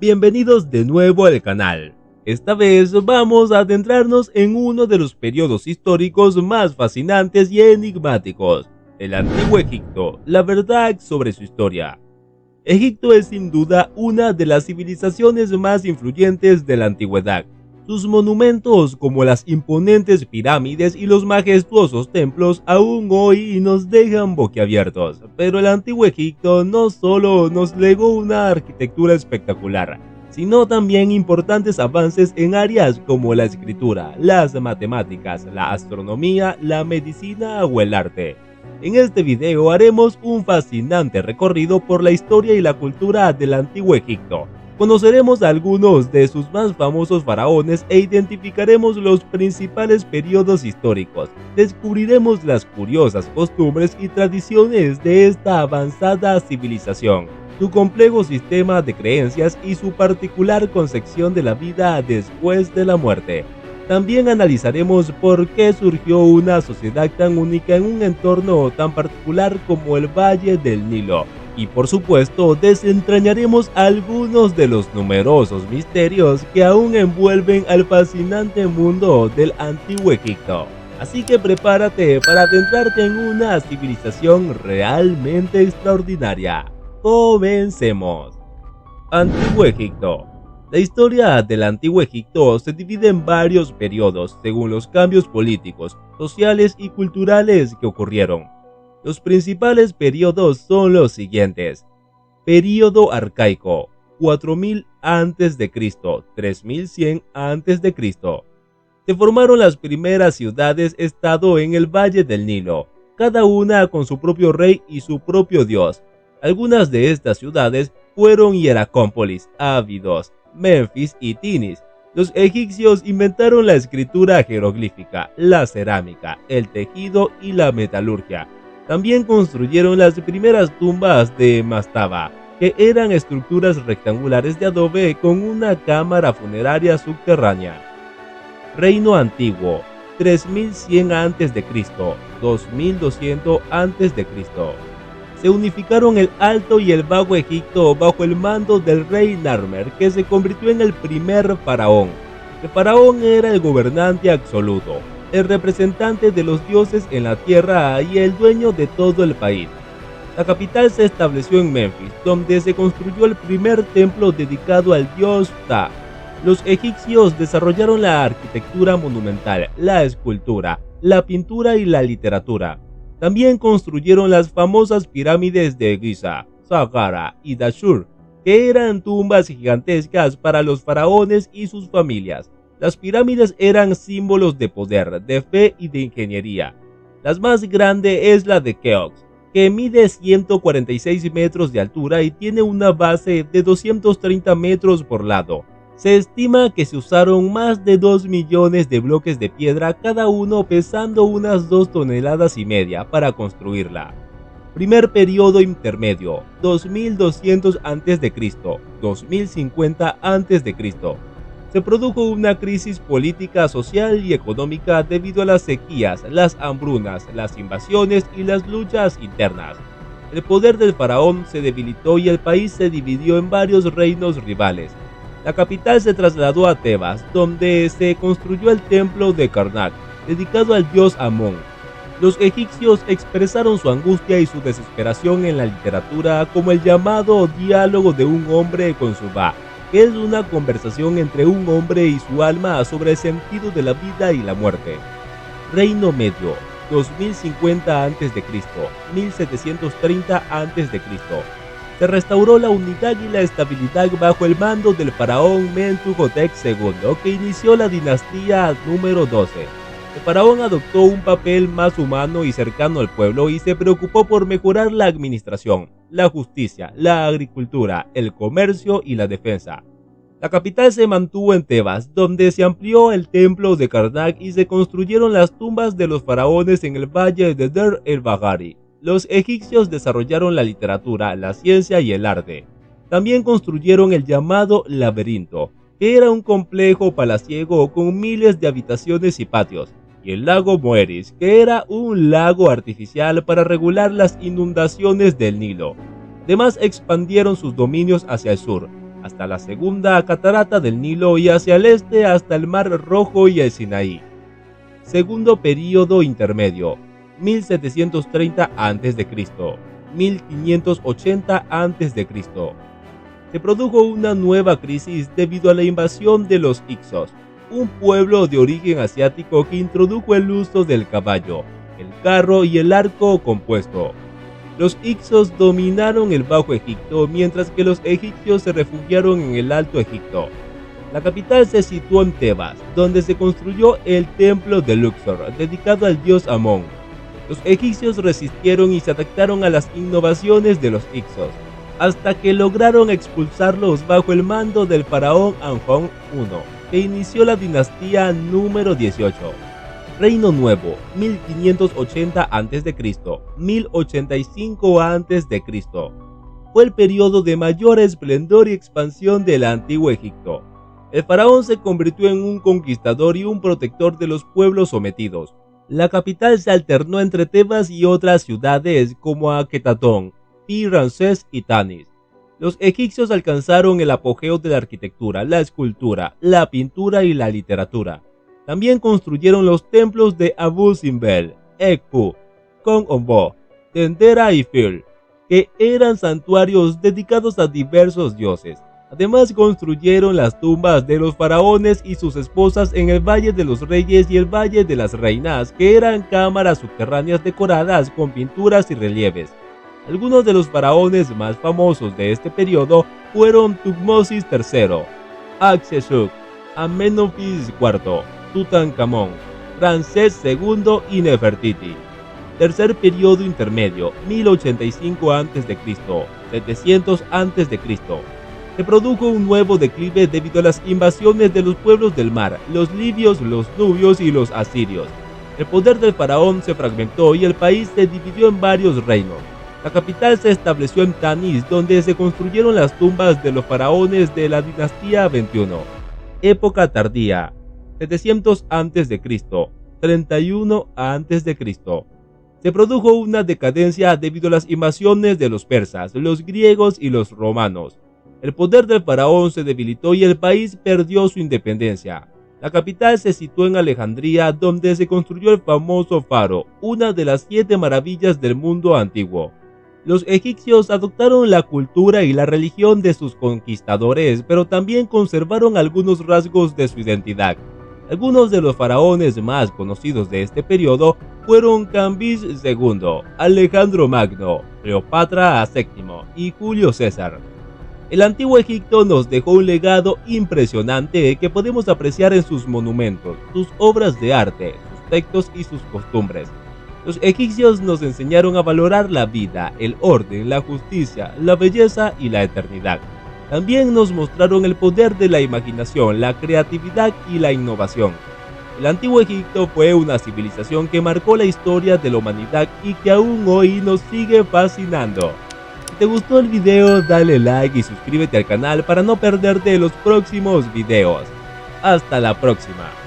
Bienvenidos de nuevo al canal. Esta vez vamos a adentrarnos en uno de los periodos históricos más fascinantes y enigmáticos, el Antiguo Egipto, la verdad sobre su historia. Egipto es sin duda una de las civilizaciones más influyentes de la antigüedad. Sus monumentos como las imponentes pirámides y los majestuosos templos aún hoy nos dejan boquiabiertos, pero el Antiguo Egipto no solo nos legó una arquitectura espectacular, sino también importantes avances en áreas como la escritura, las matemáticas, la astronomía, la medicina o el arte. En este video haremos un fascinante recorrido por la historia y la cultura del Antiguo Egipto. Conoceremos algunos de sus más famosos faraones e identificaremos los principales periodos históricos. Descubriremos las curiosas costumbres y tradiciones de esta avanzada civilización, su complejo sistema de creencias y su particular concepción de la vida después de la muerte. También analizaremos por qué surgió una sociedad tan única en un entorno tan particular como el Valle del Nilo. Y por supuesto, desentrañaremos algunos de los numerosos misterios que aún envuelven al fascinante mundo del Antiguo Egipto. Así que prepárate para adentrarte en una civilización realmente extraordinaria. Comencemos. Antiguo Egipto. La historia del Antiguo Egipto se divide en varios periodos según los cambios políticos, sociales y culturales que ocurrieron. Los principales periodos son los siguientes. Período arcaico, 4000 a.C., 3100 a.C. Se formaron las primeras ciudades-estado en el Valle del Nilo, cada una con su propio rey y su propio dios. Algunas de estas ciudades fueron Hieracómpolis, Abidos, Menfis y Tinis. Los egipcios inventaron la escritura jeroglífica, la cerámica, el tejido y la metalurgia. También construyeron las primeras tumbas de mastaba, que eran estructuras rectangulares de adobe con una cámara funeraria subterránea. Reino Antiguo, 3100 a.C., 2200 a.C. Se unificaron el Alto y el Bajo Egipto bajo el mando del rey Narmer, que se convirtió en el primer faraón. El faraón era el gobernante absoluto, el representante de los dioses en la tierra y el dueño de todo el país. La capital se estableció en Menfis, donde se construyó el primer templo dedicado al dios Ptah. Los egipcios desarrollaron la arquitectura monumental, la escultura, la pintura y la literatura. También construyeron las famosas pirámides de Giza, Saqqara y Dashur, que eran tumbas gigantescas para los faraones y sus familias. Las pirámides eran símbolos de poder, de fe y de ingeniería. La más grande es la de Keops, que mide 146 metros de altura y tiene una base de 230 metros por lado. Se estima que se usaron más de 2 millones de bloques de piedra, cada uno pesando unas 2,5 toneladas para construirla. Primer periodo intermedio, 2200 a.C., 2050 a.C. Se produjo una crisis política, social y económica debido a las sequías, las hambrunas, las invasiones y las luchas internas. El poder del faraón se debilitó y el país se dividió en varios reinos rivales. La capital se trasladó a Tebas, donde se construyó el templo de Karnak, dedicado al dios Amón. Los egipcios expresaron su angustia y su desesperación en la literatura como el llamado diálogo de un hombre con su Ba, que es una conversación entre un hombre y su alma sobre el sentido de la vida y la muerte. Reino Medio, 2050 a.C., 1730 a.C. Se restauró la unidad y la estabilidad bajo el mando del faraón Mentuhotep II, que inició la dinastía número 12. El faraón adoptó un papel más humano y cercano al pueblo y se preocupó por mejorar la administración, la justicia, la agricultura, el comercio y la defensa. La capital se mantuvo en Tebas, donde se amplió el templo de Karnak y se construyeron las tumbas de los faraones en el valle de Deir el-Bahari. Los egipcios desarrollaron la literatura, la ciencia y el arte. También construyeron el llamado laberinto, que era un complejo palaciego con miles de habitaciones y patios, y el lago Moeris, que era un lago artificial para regular las inundaciones del Nilo. Además, expandieron sus dominios hacia el sur, hasta la segunda catarata del Nilo y hacia el este hasta el Mar Rojo y el Sinaí. Segundo período intermedio, 1730 a.C., 1580 a.C. Se produjo una nueva crisis debido a la invasión de los Hicsos, un pueblo de origen asiático que introdujo el uso del caballo, el carro y el arco compuesto. Los Hicsos dominaron el Bajo Egipto mientras que los egipcios se refugiaron en el Alto Egipto. La capital se situó en Tebas, donde se construyó el templo de Luxor, dedicado al dios Amón. Los egipcios resistieron y se adaptaron a las innovaciones de los Hicsos, hasta que lograron expulsarlos bajo el mando del faraón Anfón I, que inició la dinastía número 18. Reino Nuevo, 1580 a.C., 1085 a.C. Fue el periodo de mayor esplendor y expansión del antiguo Egipto. El faraón se convirtió en un conquistador y un protector de los pueblos sometidos. La capital se alternó entre Tebas y otras ciudades como Aketatón, Pi Ramsés y Tanis. Los egipcios alcanzaron el apogeo de la arquitectura, la escultura, la pintura y la literatura. También construyeron los templos de Abu Simbel, Ekpu, Kon-Ombo, Dendera y Fil, que eran santuarios dedicados a diversos dioses. Además construyeron las tumbas de los faraones y sus esposas en el Valle de los Reyes y el Valle de las Reinas, que eran cámaras subterráneas decoradas con pinturas y relieves. Algunos de los faraones más famosos de este periodo fueron Tutmosis III, Hatshepsut, Amenofis IV, Tutankamón, Ramsés II y Nefertiti. Tercer periodo intermedio, 1085 a.C., 700 a.C. Se produjo un nuevo declive debido a las invasiones de los pueblos del mar, los libios, los nubios y los asirios. El poder del faraón se fragmentó y el país se dividió en varios reinos. La capital se estableció en Tanis, donde se construyeron las tumbas de los faraones de la dinastía 21. Época tardía, 700 a.C., 31 a.C. Se produjo una decadencia debido a las invasiones de los persas, los griegos y los romanos. El poder del faraón se debilitó y el país perdió su independencia. La capital se situó en Alejandría, donde se construyó el famoso faro, una de las 7 maravillas del mundo antiguo. Los egipcios adoptaron la cultura y la religión de sus conquistadores, pero también conservaron algunos rasgos de su identidad. Algunos de los faraones más conocidos de este periodo fueron Cambises II, Alejandro Magno, Cleopatra VII y Julio César. El antiguo Egipto nos dejó un legado impresionante que podemos apreciar en sus monumentos, sus obras de arte, sus textos y sus costumbres. Los egipcios nos enseñaron a valorar la vida, el orden, la justicia, la belleza y la eternidad. También nos mostraron el poder de la imaginación, la creatividad y la innovación. El antiguo Egipto fue una civilización que marcó la historia de la humanidad y que aún hoy nos sigue fascinando. Si te gustó el video, dale like y suscríbete al canal para no perderte los próximos videos. Hasta la próxima.